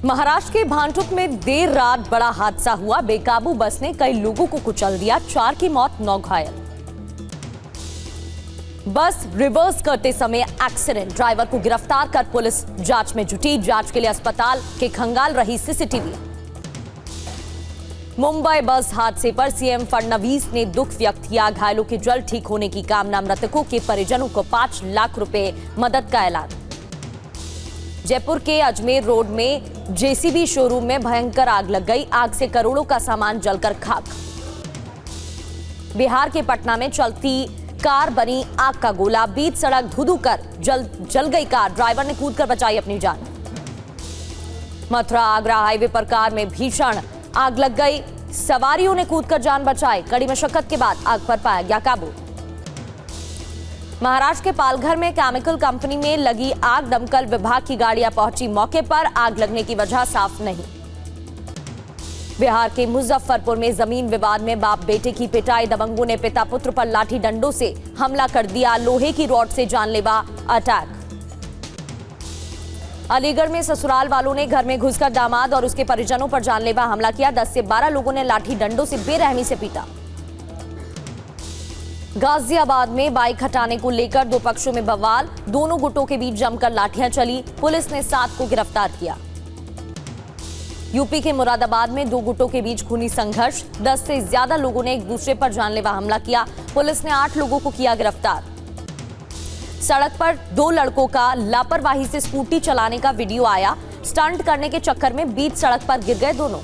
महाराष्ट्र के भांडुप में देर रात बड़ा हादसा हुआ। बेकाबू बस ने कई लोगों को कुचल दिया, 4 की मौत, 9 घायल। बस रिवर्स करते समय एक्सीडेंट, ड्राइवर को गिरफ्तार कर पुलिस जांच में जुटी। जांच के लिए अस्पताल के खंगाल रही सीसीटीवी। मुंबई बस हादसे पर सीएम फडणवीस ने दुख व्यक्त किया। घायलों के जल्द ठीक होने की कामना। मृतकों के परिजनों को 5 लाख रुपए मदद का ऐलान। जयपुर के अजमेर रोड में जेसीबी शोरूम में भयंकर आग लग गई। आग से करोड़ों का सामान जलकर खाक। बिहार के पटना में चलती कार बनी आग का गोला। बीच सड़क धुधु कर जल गई कार। ड्राइवर ने कूदकर बचाई अपनी जान। मथुरा आगरा हाईवे पर कार में भीषण आग लग गई। सवारियों ने कूदकर जान बचाई। कड़ी मशक्कत के बाद आग पर पाया गया काबू। महाराष्ट्र के पालघर में केमिकल कंपनी में लगी आग। दमकल विभाग की गाड़ियां पहुंची मौके पर। आग लगने की वजह साफ नहीं। बिहार के मुजफ्फरपुर में जमीन विवाद में बाप बेटे की पिटाई। दबंगों ने पिता पुत्र पर लाठी डंडों से हमला कर दिया। लोहे की रॉड से जानलेवा अटैक। अलीगढ़ में ससुराल वालों ने घर में घुसकर दामाद और उसके परिजनों पर जानलेवा हमला किया। 10 से 12 लोगों ने लाठी डंडों से बेरहमी से पीटा। गाजियाबाद में बाइक हटाने को लेकर 2 पक्षों में बवाल। दोनों गुटों के बीच जमकर लाठियां चली। पुलिस ने 7 को गिरफ्तार किया। यूपी के मुरादाबाद में 2 गुटों के बीच खूनी संघर्ष। 10 से ज्यादा लोगों ने एक दूसरे पर जानलेवा हमला किया। पुलिस ने 8 लोगों को किया गिरफ्तार। सड़क पर 2 लड़कों का लापरवाही से स्कूटी चलाने का वीडियो आया। स्टंट करने के चक्कर में बीच सड़क पर गिर गए दोनों।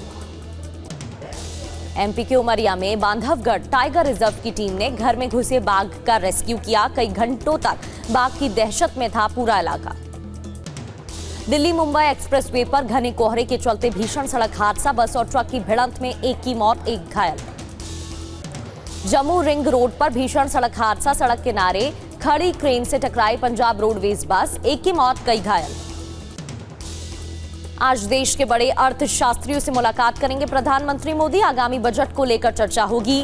एमपी के उमरिया में बांधवगढ़ टाइगर रिजर्व की टीम ने घर में घुसे बाघ का रेस्क्यू किया। कई घंटों तक बाघ की दहशत में था पूरा इलाका। दिल्ली मुंबई एक्सप्रेसवे पर घने कोहरे के चलते भीषण सड़क हादसा। बस और ट्रक की भिड़ंत में 1 की मौत, 1 घायल। जम्मू रिंग रोड पर भीषण सड़क हादसा। सड़क किनारे खड़ी क्रेन से टकराई पंजाब रोडवेज बस, 1 की मौत, कई घायल। आज देश के बड़े अर्थशास्त्रियों से मुलाकात करेंगे प्रधानमंत्री मोदी। आगामी बजट को लेकर चर्चा होगी।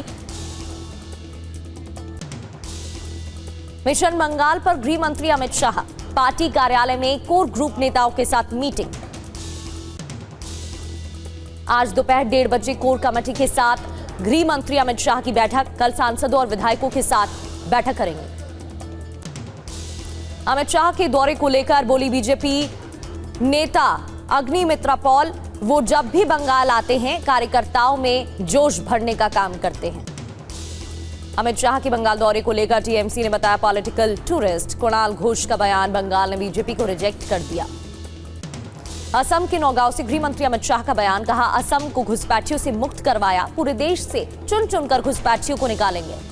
मिशन बंगाल पर गृह मंत्री अमित शाह। पार्टी कार्यालय में कोर ग्रुप नेताओं के साथ मीटिंग। आज दोपहर 1:30 बजे कोर कमेटी के साथ गृह मंत्री अमित शाह की बैठक। कल सांसदों और विधायकों के साथ बैठक करेंगे। अमित शाह के दौरे को लेकर बोली बीजेपी नेता अग्निमित्रा पॉल, वो जब भी बंगाल आते हैं कार्यकर्ताओं में जोश भरने का काम करते हैं। अमित शाह के बंगाल दौरे को लेकर टीएमसी ने बताया पॉलिटिकल टूरिस्ट। कुणाल घोष का बयान। बंगाल ने बीजेपी को रिजेक्ट कर दिया। असम के नौगांव से गृह मंत्री अमित शाह का बयान। कहा असम को घुसपैठियों से मुक्त करवाया। पूरे देश से चुन चुनकर घुसपैठियों को निकालेंगे।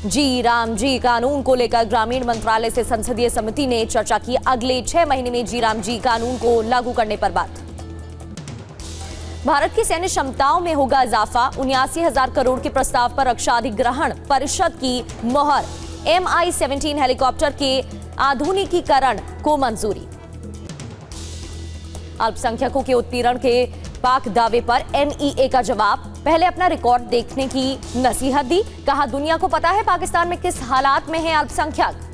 जी राम जी कानून को लेकर ग्रामीण मंत्रालय से संसदीय समिति ने चर्चा की। अगले 6 महीने में जी राम जी कानून को लागू करने पर बात। भारत की सैन्य क्षमताओं में होगा इजाफा। 79,000 करोड़ के प्रस्ताव पर रक्षा अधिग्रहण परिषद की मोहर। MI-17 हेलीकॉप्टर के आधुनिकीकरण को मंजूरी। अल्पसंख्यकों के उत्पीड़न के पाक दावे पर NEA का जवाब। पहले अपना रिकॉर्ड देखने की नसीहत दी। कहा दुनिया को पता है पाकिस्तान में किस हालात में है अल्पसंख्यक।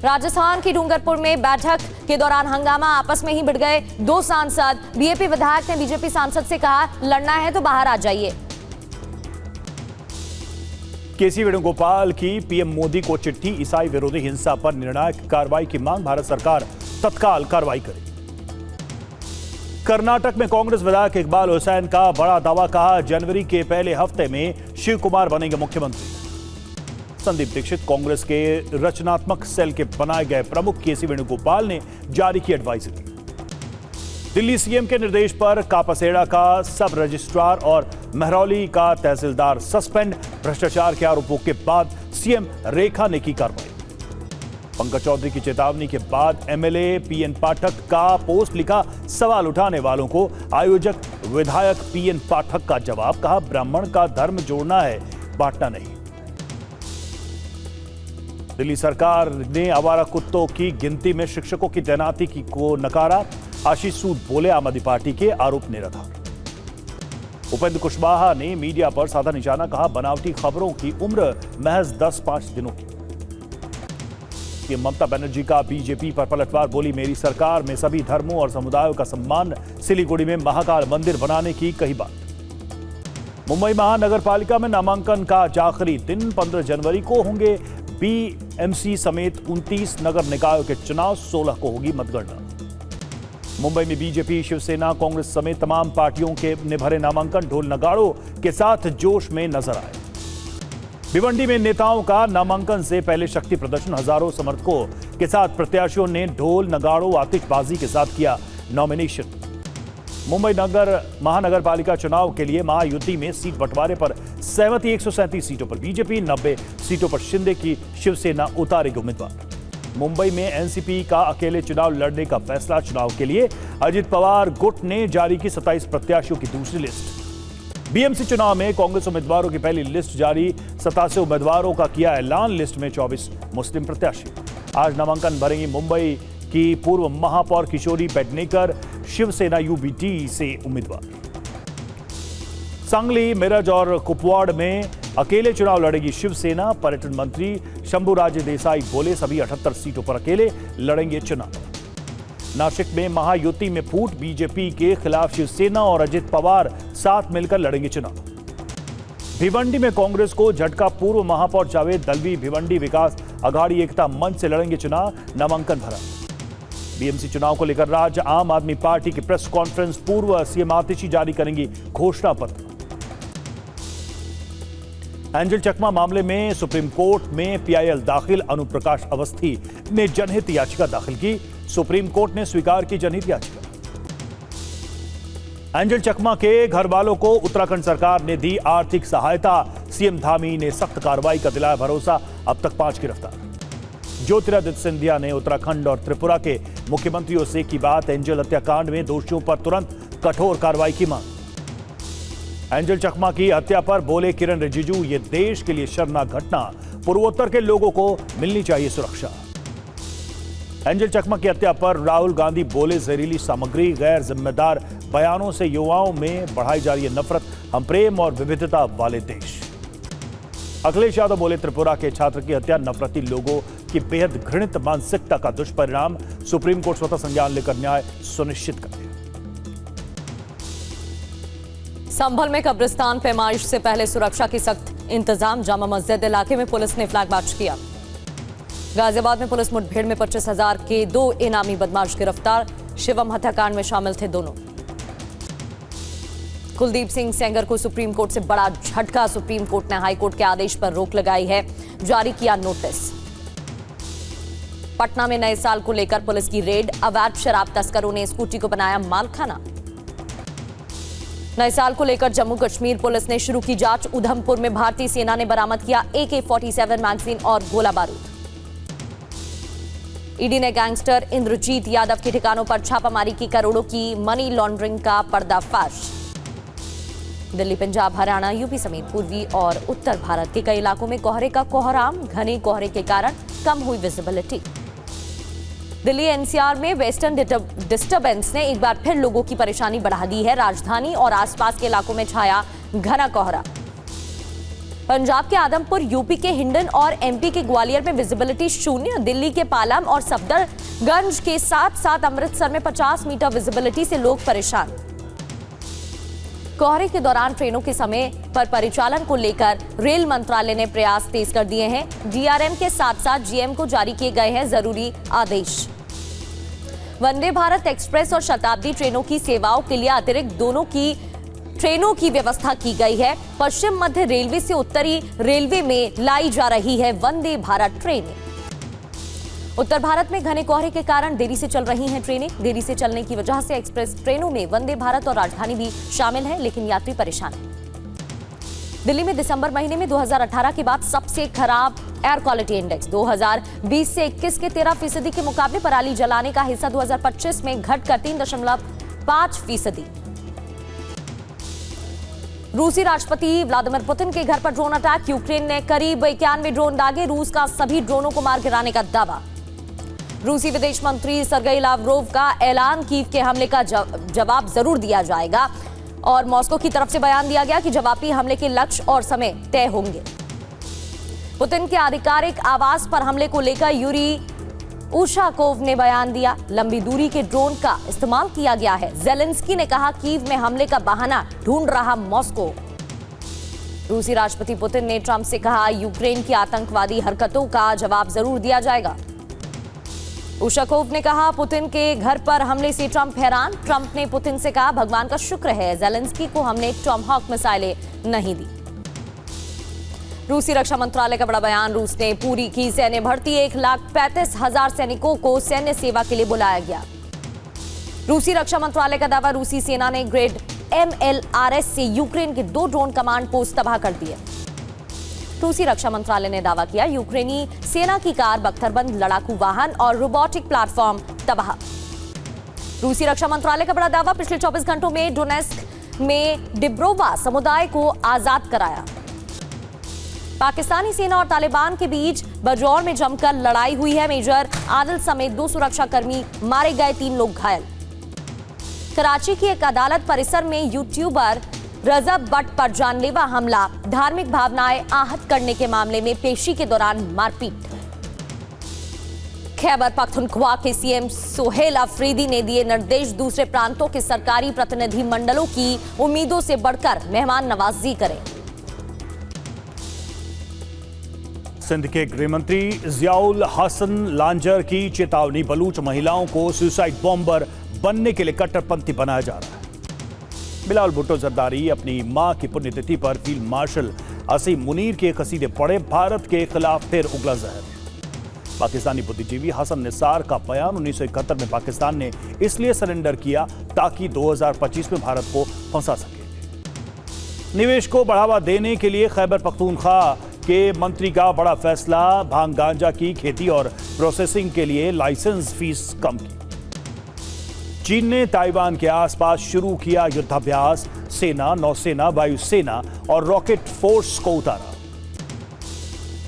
राजस्थान की डूंगरपुर में बैठक के दौरान हंगामा। आपस में ही भिड़ गए 2 सांसद। बीएपी विधायक ने बीजेपी सांसद से कहा लड़ना है तो बाहर आ जाइए। केसी वेणुगोपाल की पीएम मोदी को चिट्ठी। ईसाई विरोधी हिंसा पर निर्णायक कार्रवाई की मांग। भारत सरकार तत्काल कार्रवाई करे। कर्नाटक में कांग्रेस विधायक इकबाल हुसैन का बड़ा दावा। कहा जनवरी के पहले हफ्ते में शिव कुमार बनेंगे मुख्यमंत्री। संदीप दीक्षित कांग्रेस के रचनात्मक सेल के बनाए गए प्रमुख। केसी वेणुगोपाल ने जारी की एडवाइजरी। दिल्ली सीएम के निर्देश पर कापासेड़ा का सब रजिस्ट्रार और महरौली का तहसीलदार सस्पेंड। भ्रष्टाचार के आरोपों के बाद सीएम रेखा ने की कार्रवाई। पंकज चौधरी की चेतावनी के बाद एमएलए पीएन पाठक का पोस्ट लिखा। सवाल उठाने वालों को आयोजक विधायक पीएन पाठक का जवाब। कहा ब्राह्मण का धर्म जोड़ना है, बांटना नहीं। दिल्ली सरकार ने आवारा कुत्तों की गिनती में शिक्षकों की तैनाती को नकारा। आशीष सूद बोले आम आदमी पार्टी के आरोप निराधार। उपेंद्र कुशवाहा ने मीडिया पर साधा निशाना। कहा बनावटी खबरों की उम्र महज 10-5 दिनों की। सीएम ममता बनर्जी का बीजेपी पर पलटवार, बोली मेरी सरकार में सभी धर्मों और समुदायों का सम्मान। सिलीगुड़ी में महाकाल मंदिर बनाने की कही बात। मुंबई महानगर पालिका में नामांकन का आज आखिरी दिन, 15 जनवरी को होंगे बीएमसी समेत 29 नगर निकायों के चुनाव, 16 को होगी मतगणना। मुंबई में बीजेपी, शिवसेना, कांग्रेस समेत तमाम पार्टियों के ने भरे नामांकन ढोल नगाड़ों के साथ जोश में नजर आए। भिवंडी में नेताओं का नामांकन से पहले शक्ति प्रदर्शन, हजारों समर्थकों के साथ प्रत्याशियों ने ढोल नगाड़ों आतिशबाजी के साथ किया नॉमिनेशन। मुंबई महानगर पालिका चुनाव के लिए महायुति में सीट बंटवारे पर सहमति, 137 सीटों पर बीजेपी, 90 सीटों पर शिंदे की शिवसेना उतारेगी उम्मीदवार। मुंबई में एनसीपी का अकेले चुनाव लड़ने का फैसला, चुनाव के लिए अजित पवार गुट ने जारी की 27 प्रत्याशियों की दूसरी लिस्ट। बीएमसी चुनाव में कांग्रेस उम्मीदवारों की पहली लिस्ट जारी, 87 उम्मीदवारों का किया ऐलान, लिस्ट में 24 मुस्लिम प्रत्याशी। आज नामांकन भरेंगी मुंबई की पूर्व महापौर किशोरी पेडनेकर, शिवसेना यूबीटी से उम्मीदवार। सांगली, मिरज और कुपवाड़ में अकेले चुनाव लड़ेगी शिवसेना। पर्यटन मंत्री शंभुराज देसाई बोले सभी 78 सीटों पर अकेले लड़ेंगे चुनाव। नासिक में महायुति में फूट, बीजेपी के खिलाफ शिवसेना और अजित पवार साथ मिलकर लड़ेंगे चुनाव। भिवंडी में कांग्रेस को झटका, पूर्व महापौर जावेद दलवी भिवंडी विकास अघाड़ी एकता मंच से लड़ेंगे चुनाव, नामांकन भरा। बीएमसी चुनाव को लेकर राज्य आम आदमी पार्टी की प्रेस कॉन्फ्रेंस, पूर्व सीएम आतिशी जारी करेंगी घोषणा पत्र। एंजल चकमा मामले में सुप्रीम कोर्ट में पीआईएल दाखिल, अनुप्रकाश अवस्थी ने जनहित याचिका दाखिल की, सुप्रीम कोर्ट ने स्वीकार की जनहित याचिका। एंजल चकमा के घर वालों को उत्तराखंड सरकार ने दी आर्थिक सहायता, सीएम धामी ने सख्त कार्रवाई का दिलाया भरोसा, अब तक 5 गिरफ्तार। ज्योतिरादित्य सिंधिया ने उत्तराखंड और त्रिपुरा के मुख्यमंत्रियों से की बात, एंजल हत्याकांड में दोषियों पर तुरंत कठोर कार्रवाई की मांग। एंजल चकमा की हत्या पर बोले किरण रिजिजू, ये देश के लिए शर्मनाक घटना, पूर्वोत्तर के लोगों को मिलनी चाहिए सुरक्षा। एंजल चकमा की हत्या पर राहुल गांधी बोले जहरीली सामग्री, गैर जिम्मेदार बयानों से युवाओं में बढ़ाई जा रही है नफरत, हम प्रेम और विविधता वाले देश। अखिलेश यादव बोले त्रिपुरा के छात्र की हत्या नफरती लोगों की बेहद घृणित मानसिकता का दुष्परिणाम, सुप्रीम कोर्ट स्वतः संज्ञान लेकर न्याय सुनिश्चित करे। संभल में कब्रिस्तान पैमाइश से पहले सुरक्षा की सख्त इंतजाम, जामा मस्जिद इलाके में पुलिस ने फ्लैग मार्च किया। गाजियाबाद में पुलिस मुठभेड़ में 25,000 के 2 इनामी बदमाश गिरफ्तार, शिवम हत्याकांड में शामिल थे दोनों। कुलदीप सिंह सेंगर को सुप्रीम कोर्ट से बड़ा झटका, सुप्रीम कोर्ट ने हाईकोर्ट के आदेश पर रोक लगाई है, जारी किया नोटिस। पटना में नए साल को लेकर पुलिस की रेड, अवैध शराब तस्करों ने स्कूटी को बनाया मालखाना। नए साल को लेकर जम्मू कश्मीर पुलिस ने शुरू की जांच, उधमपुर में भारतीय सेना ने बरामद किया AK-47 मैगजीन और गोला बारूद। ईडी ने गैंगस्टर इंद्रजीत यादव के ठिकानों पर छापामारी की, करोड़ों की मनी लॉन्ड्रिंग का पर्दाफाश। दिल्ली, पंजाब, हरियाणा, यूपी समेत पूर्वी और उत्तर भारत के कई इलाकों में कोहरे का कोहराम, घने कोहरे के कारण कम हुई विजिबिलिटी। दिल्ली एनसीआर में वेस्टर्न डिस्टर्बेंस ने एक बार फिर लोगों की परेशानी बढ़ा दी है, राजधानी और आसपास के इलाकों में छाया घना कोहरा। पंजाब के आदमपुर, यूपी के हिंडन और एमपी के ग्वालियर में विजिबिलिटी शून्य, दिल्ली के पालम और सफदरगंज के साथ साथ अमृतसर में 50 मीटर विजिबिलिटी से लोग परेशान। कोहरे के दौरान ट्रेनों के समय पर परिचालन को लेकर रेल मंत्रालय ने प्रयास तेज कर दिए हैं, डीआरएम के साथ साथ जीएम को जारी किए गए हैं जरूरी आदेश। वंदे भारत एक्सप्रेस और शताब्दी ट्रेनों की सेवाओं के लिए अतिरिक्त दोनों की ट्रेनों की व्यवस्था की गई है। पश्चिम मध्य रेलवे से उत्तरी रेलवे में लाई जा रही है वंदे भारत ट्रेनें। उत्तर भारत में घने कोहरे के कारण देरी से चल रही हैं ट्रेनें। देरी से चलने की वजह से एक्सप्रेस ट्रेनों में वंदे भारत और राजधानी भी शामिल है, लेकिन यात्री परेशान हैं। दिल्ली में दिसंबर महीने में 2018 के बाद सबसे खराब एयर क्वालिटी इंडेक्स, 2020 से 21 के 13% के मुकाबले पराली जलाने का हिस्सा 2025 में घटकर 3.5%। रूसी राष्ट्रपति व्लादिमीर पुतिन के घर पर ड्रोन अटैक, यूक्रेन ने करीब 91 ड्रोन दागे, रूस का सभी ड्रोनों को मार गिराने का दावा। रूसी विदेश मंत्री सरगेई लावरोव का ऐलान, कीव के हमले का जवाब जरूर दिया जाएगा और मॉस्को की तरफ से बयान दिया गया कि जवाबी हमले के लक्ष्य और समय तय होंगे। पुतिन के आधिकारिक आवास पर हमले को लेकर यूरी उशाकोव ने बयान दिया, लंबी दूरी के ड्रोन का इस्तेमाल किया गया है। जेलेंस्की ने कहा, कीव में हमले का बहाना ढूंढ रहा मॉस्को। रूसी राष्ट्रपति पुतिन ने ट्रंप से कहा, यूक्रेन की आतंकवादी हरकतों का जवाब जरूर दिया जाएगा। उशाकोव ने कहा, पुतिन के घर पर हमले से ट्रंप हैरान। ट्रंप ने पुतिन से कहा, भगवान का शुक्र है जेलेंस्की को हमने टॉमहॉक मिसाइलें नहीं दी। रूसी रक्षा मंत्रालय का बड़ा बयान, रूस ने पूरी की सैन्य भर्ती। 1,35,000 सैनिकों को सैन्य सेवा के लिए बुलाया गया। रूसी रक्षा मंत्रालय का दावा, रूसी सेना ने ग्रेड MLRS से यूक्रेन के 2 ड्रोन कमांड पोस्ट तबाह कर दिए। रूसी रक्षा मंत्रालय ने दावा किया, यूक्रेनी सेना की कार, बख्तरबंद लड़ाकू वाहन और रोबोटिक प्लेटफॉर्म तबाह। रूसी रक्षा मंत्रालय का बड़ा दावा, पिछले 24 घंटों में डोनेस्क में डिब्रोवा समुदाय को आजाद कराया। पाकिस्तानी सेना और तालिबान के बीच बजौर में जमकर लड़ाई हुई है। मेजर आदिल समेत 2 सुरक्षाकर्मी मारे गए, 3 लोग घायल। कराची की एक अदालत परिसर में यूट्यूबर रजब बट पर जानलेवा हमला, धार्मिक भावनाएं आहत करने के मामले में पेशी के दौरान मारपीट। खैबर पख्तूनख्वा के सीएम सोहेल अफरीदी ने दिए निर्देश, दूसरे प्रांतों के सरकारी प्रतिनिधि मंडलों की उम्मीदों से बढ़कर मेहमान नवाजी करें। सिंध के गृह मंत्री जियाउल हसन लांजर की चेतावनी, बलूच महिलाओं को सुसाइड बॉम्बर बनने के लिए कट्टरपंथी बनाया जा रहा है। बिलावल भुट्टो जरदारी अपनी मां की पुण्यतिथि पर फील्ड मार्शल असीम मुनीर के कसीदे पढ़े, भारत के खिलाफ फिर उगला जहर। पाकिस्तानी बुद्धिजीवी हसन निसार का बयान, 1971 में पाकिस्तान ने इसलिए सरेंडर किया ताकि 2025 में भारत को फंसा सके। निवेश को बढ़ावा देने के लिए खैबर पख्तूनख्वा के मंत्री का बड़ा फैसला, भांग गांजा की खेती और प्रोसेसिंग के लिए लाइसेंस फीस कम की। चीन ने ताइवान के आसपास शुरू किया युद्धाभ्यास, सेना, नौसेना, वायुसेना और रॉकेट फोर्स को उतारा।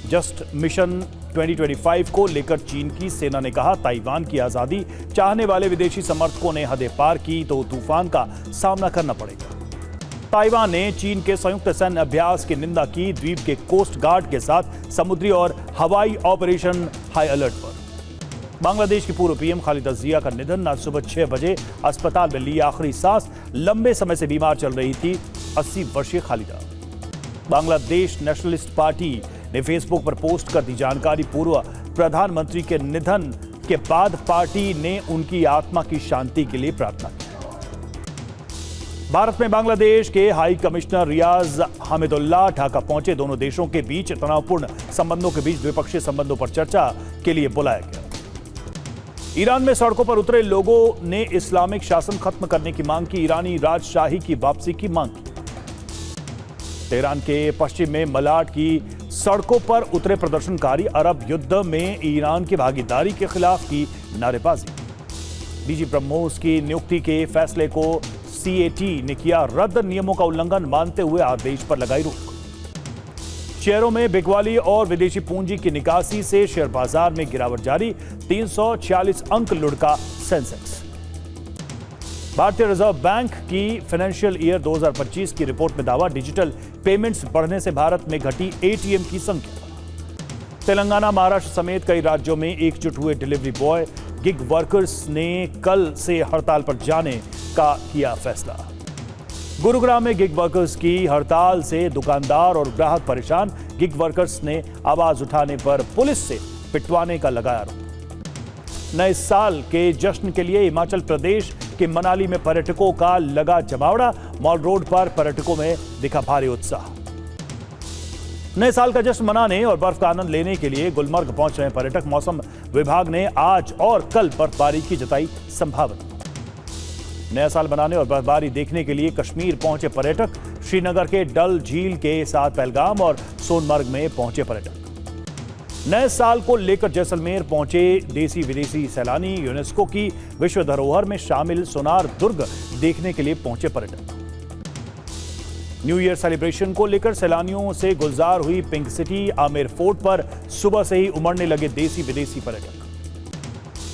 जस्ट मिशन 2025 को लेकर चीन की सेना ने कहा, ताइवान की आजादी चाहने वाले विदेशी समर्थकों ने हदें पार की तो तूफान का सामना करना पड़ेगा। ताइवान ने चीन के संयुक्त सैन्य अभ्यास की निंदा की, द्वीप के कोस्ट गार्ड के साथ समुद्री और हवाई ऑपरेशन हाई अलर्ट पर। बांग्लादेश की पूर्व पीएम खालिदा जिया का निधन, आज सुबह 6 बजे अस्पताल में ली आखिरी सांस, लंबे समय से बीमार चल रही थी 80 वर्षीय खालिदा। बांग्लादेश नेशनलिस्ट पार्टी ने फेसबुक पर पोस्ट कर दी जानकारी, पूर्व प्रधानमंत्री के निधन के बाद पार्टी ने उनकी आत्मा की शांति के लिए प्रार्थना की। भारत में बांग्लादेश के हाई कमिश्नर रियाज हमिदुल्लाह ढाका पहुंचे, दोनों देशों के बीच तनावपूर्ण संबंधों के बीच द्विपक्षीय संबंधों पर चर्चा के लिए बुलाया गया। ईरान में सड़कों पर उतरे लोगों ने इस्लामिक शासन खत्म करने की मांग की, ईरानी राजशाही की वापसी की मांग की। तेहरान के पश्चिम में मलाड की सड़कों पर उतरे प्रदर्शनकारी अरब युद्ध में ईरान की भागीदारी के खिलाफ की नारेबाजी। डीजी ब्रह्मोस की नियुक्ति के फैसले को सीएटी ने किया रद्द, नियमों का उल्लंघन मानते हुए आदेश पर लगाई रोक। शेयरों में बिकवाली और विदेशी पूंजी की निकासी से शेयर बाजार में गिरावट जारी, 346 अंक लुढ़का सेंसेक्स। भारतीय रिजर्व बैंक की फाइनेंशियल ईयर 2025 की रिपोर्ट में दावा, डिजिटल पेमेंट्स बढ़ने से भारत में घटी एटीएम की संख्या। तेलंगाना, महाराष्ट्र समेत कई राज्यों में एकजुट हुए डिलीवरी बॉय, गिग वर्कर्स ने कल से हड़ताल पर जाने का किया फैसला। गुरुग्राम में गिग वर्कर्स की हड़ताल से दुकानदार और ग्राहक परेशान, गिग वर्कर्स ने आवाज उठाने पर पुलिस से पिटवाने का लगाया आरोप। नए साल के जश्न के लिए हिमाचल प्रदेश के मनाली में पर्यटकों का लगा जमावड़ा, मॉल रोड पर पर्यटकों में दिखा भारी उत्साह। नए साल का जश्न मनाने और बर्फ का आनंद लेने के लिए गुलमर्ग पहुंच रहे पर्यटक, मौसम विभाग ने आज और कल बर्फबारी की जताई संभावना। नया साल मनाने और बर्फबारी देखने के लिए कश्मीर पहुंचे पर्यटक, श्रीनगर के डल झील के साथ पहलगाम और सोनमर्ग में पहुंचे पर्यटक। नए साल को लेकर जैसलमेर पहुंचे देसी विदेशी सैलानी, यूनेस्को की विश्व धरोहर में शामिल सोनार दुर्ग देखने के लिए पहुंचे पर्यटक। न्यू ईयर सेलिब्रेशन को लेकर सैलानियों से गुलजार हुई पिंक सिटी, आमेर फोर्ट पर सुबह से ही उमड़ने लगे देसी विदेशी पर्यटक।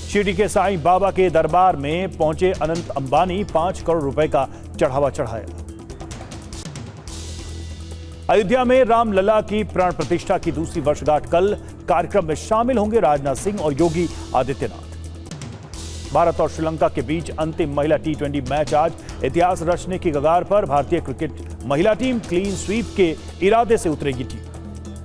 शिरडी के साईं बाबा के दरबार में पहुंचे अनंत अंबानी, 5 करोड़ रुपए का चढ़ावा चढ़ाया। अयोध्या में रामलला की प्राण प्रतिष्ठा की दूसरी वर्षगांठ कल, कार्यक्रम में शामिल होंगे राजनाथ सिंह और योगी आदित्यनाथ। भारत और श्रीलंका के बीच अंतिम महिला T20 मैच आज इतिहास रचने की कगार पर। भारतीय क्रिकेट महिला टीम क्लीन स्वीप के इरादे से उतरेगी टीम।